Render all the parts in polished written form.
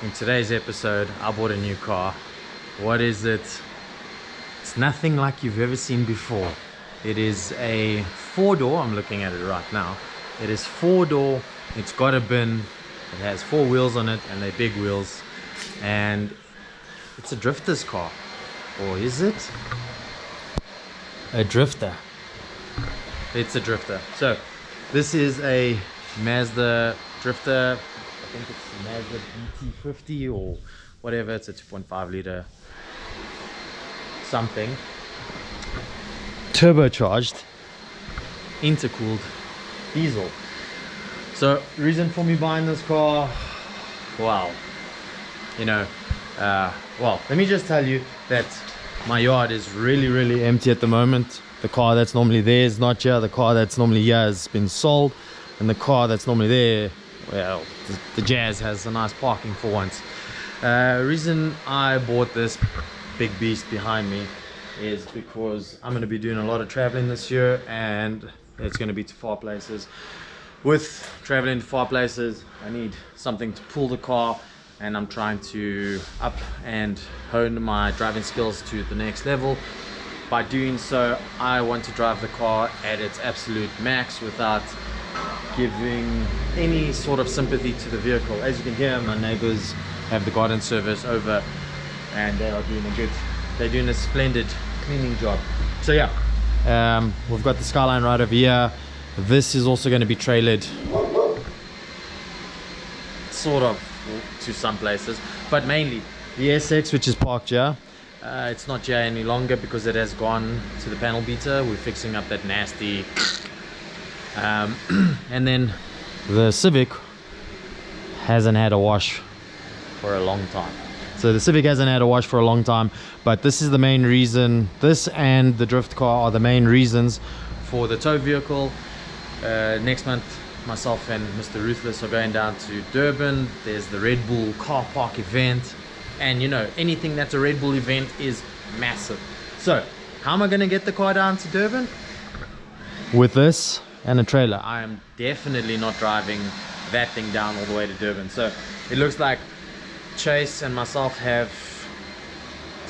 In today's episode, I bought a new car. What is it? It's nothing like you've ever seen before. It is a 4-door. I'm looking at it right now. It is 4-door. It's got a bin. It has 4 wheels on it, and they're big wheels. And it's a drifter's car. Or is it? A drifter. It's a drifter. So this is a Mazda drifter. I think it's a Mazda BT50 or whatever. It's a 2.5 liter something, turbocharged, intercooled diesel. So reason for me buying this car, wow, you know, well, let me just tell you that my yard is really empty at the moment. The car that's normally there is not here. The car that's normally here has been sold, and the car that's normally there, well, the Jazz has a nice parking for once. Reason I bought this big beast behind me is because I'm going to be doing a lot of traveling this year, and it's going to be to far places. With traveling to far places, I need something to pull the car, and I'm trying to up and hone my driving skills to the next level. By doing so, I want to drive the car at its absolute max without giving any sort of sympathy to the vehicle. As you can hear, my neighbors have the garden service over, and they are doing a splendid cleaning job. So yeah, we've got the Skyline right over here. This is also going to be trailered sort of to some places, but mainly the SX, which is parked here. It's not here any longer because it has gone to the panel beater. We're fixing up that nasty and then the Civic hasn't had a wash for a long time. So the Civic hasn't had a wash for a long time, but this is the main reason. This and the drift car are the main reasons for the tow vehicle. Next month, myself and Mr. Ruthless are going down to Durban. There's the Red Bull car park event, and you know, anything that's a Red Bull event is massive. So how am I going to get the car down to Durban? With this and a trailer. I am definitely not driving that thing down all the way to Durban. So it looks like Chase and myself have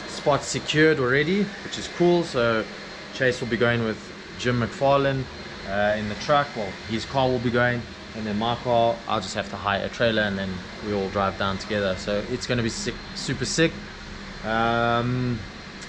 spots secured already, which is cool. So Chase will be going with Jim McFarlane in the truck. Well, his car will be going, and then my car, I'll just have to hire a trailer, and then we all drive down together. So it's going to be sick, super sick, and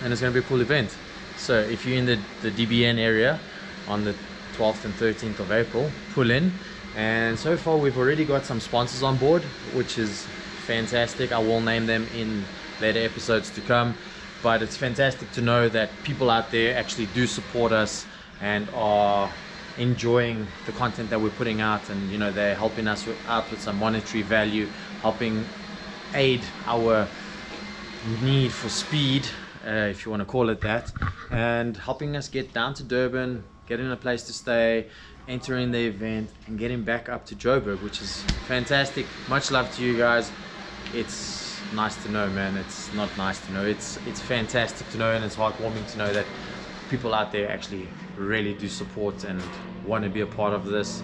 it's going to be a cool event. So if you're in the DBN area on the 12th and 13th of April, pull in. And so far we've already got some sponsors on board, which is fantastic. I will name them in later episodes to come, but it's fantastic to know that people out there actually do support us and are enjoying the content that we're putting out, and you know, they're helping us out with some monetary value, helping aid our need for speed, if you want to call it that, and helping us get down to Durban, getting a place to stay, entering the event, and getting back up to Joburg, which is fantastic. Much love to you guys. It's nice to know, man. It's not nice to know, it's fantastic to know, and it's heartwarming to know that people out there actually really do support and want to be a part of this.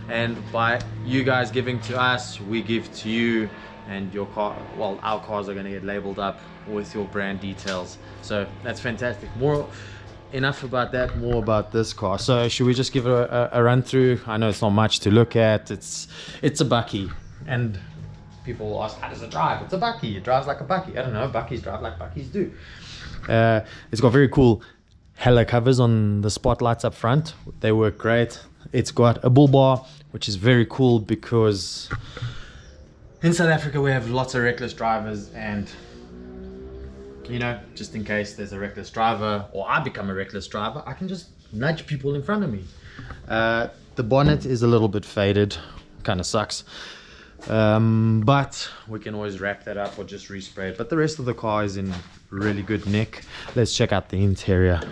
And by you guys giving to us, we give to you, and your car, well, our cars are going to get labeled up with your brand details. So that's fantastic. Enough about that, more about this car. So should we just give it a run through? I know it's not much to look at. It's a bakkie, and people will ask, how does it drive? It's a bakkie. It drives like a bakkie. I don't know, bakkies drive like bakkies do. It's got very cool hella covers on the spotlights up front. They work great. It's got a bull bar, which is very cool because in South Africa we have lots of reckless drivers, and you know, just in case there's a reckless driver or I become a reckless driver, I can just nudge people in front of me. The bonnet is a little bit faded, kind of sucks, but we can always wrap that up or just respray it. But the rest of the car is in really good nick. Let's check out the interior.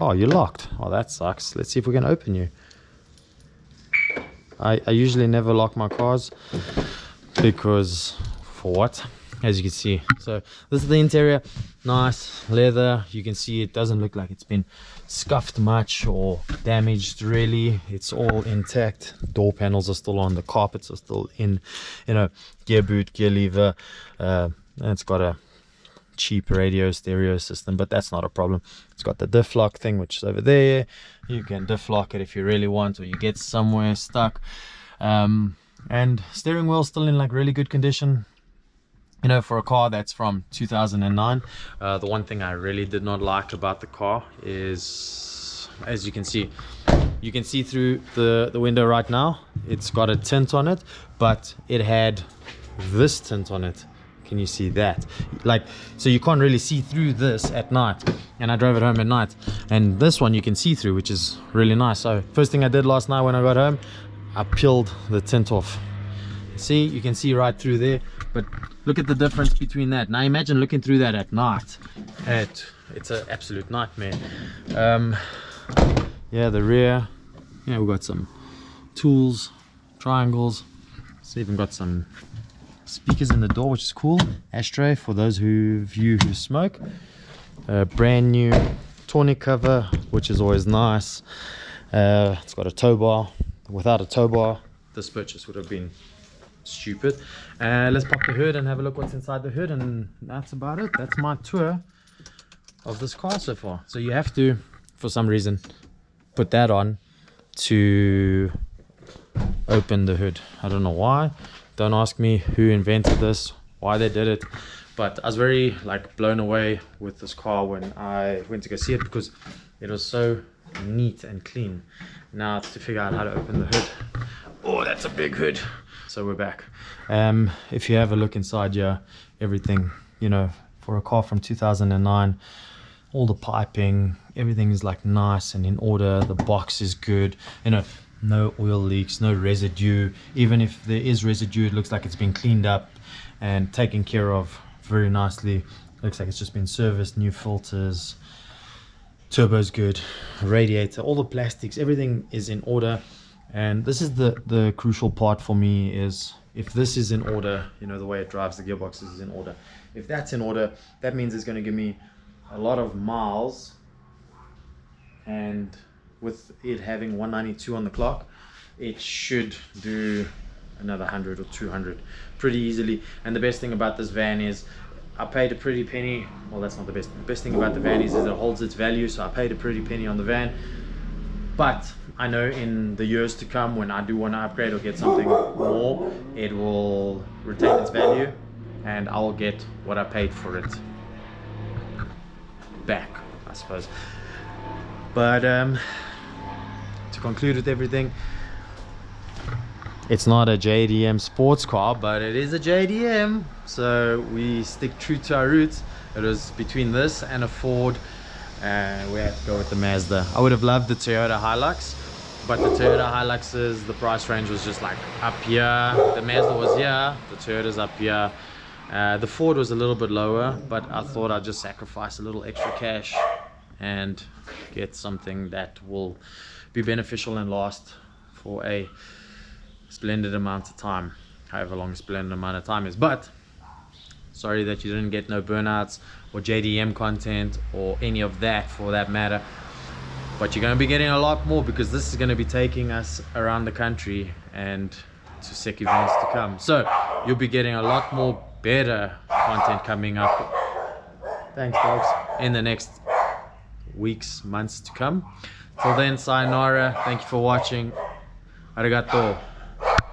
Oh, you're locked. Oh, that sucks. Let's see if we can open you. I usually never lock my cars because, for what? as you can see. So this is the interior, nice leather. You can see it doesn't look like it's been scuffed much or damaged really. It's all intact. Door panels are still on, the carpets are still in, you know, gear boot, gear lever, and it's got a cheap radio stereo system, but that's not a problem. It's got the diff lock thing, which is over there. You can diff lock it if you really want, or you get somewhere stuck. And steering wheel still in like really good condition, you know, for a car that's from 2009. The one thing I really did not like about the car is, as you can see through the window right now. It's got a tint on it, but it had this tint on it. Can you see that? Like, so you can't really see through this at night, and I drove it home at night, and this one you can see through, which is really nice. So first thing I did last night when I got home, I peeled the tint off. See, you can see right through there, but look at the difference between that. Now imagine looking through that at night. It's an absolute nightmare. Yeah, the rear, yeah, we've got some tools, triangles. It's even got some speakers in the door, which is cool. Ashtray for those who smoke. Brand new tonneau cover, which is always nice. It's got a tow bar. Without a tow bar, this purchase would have been stupid. Let's pop the hood and have a look what's inside the hood, and that's about it. That's my tour of this car so far. So you have to, for some reason, put that on to open the hood. I don't know why. Don't ask me who invented this, why they did it, but I was very like blown away with this car when I went to go see it, because it was so neat and clean. Now it's to figure out how to open the hood. Oh, that's a big hood. So we're back. If you have a look inside here, everything, you know, for a car from 2009, all the piping, everything is like nice and in order. The box is good, you know, no oil leaks, no residue. Even if there is residue, it looks like it's been cleaned up and taken care of very nicely. Looks like it's just been serviced, new filters, turbo's good, radiator, all the plastics, everything is in order. And this is the crucial part for me, is if this is in order, you know, the way it drives, the gearbox is in order. If that's in order, that means it's going to give me a lot of miles, and with it having 192 on the clock, it should do another 100 or 200 pretty easily. And the best thing about this van is I paid a pretty penny. Well, that's not the best. The best thing about the van is it holds its value. So I paid a pretty penny on the van, but I know in the years to come, when I do want to upgrade or get something more, it will retain its value and I'll get what I paid for it back, I suppose. But to conclude with everything, it's not a JDM sports car, but it is a JDM, so we stick true to our roots. It was between this and a Ford, and we had to go with the Mazda. I would have loved the Toyota Hilux, but the Toyota Hilux's, the price range was just like up here. The Mazda was here, the Toyota's up here. The Ford was a little bit lower, but I thought I'd just sacrifice a little extra cash and get something that will be beneficial and last for a splendid amount of time, however long a splendid amount of time is. But sorry that you didn't get no burnouts or JDM content or any of that for that matter, but you're going to be getting a lot more, because this is going to be taking us around the country and to sick events to come. So you'll be getting a lot more better content coming up, thanks dogs, in the next weeks, months to come. Till then, sayonara, thank you for watching, arigato.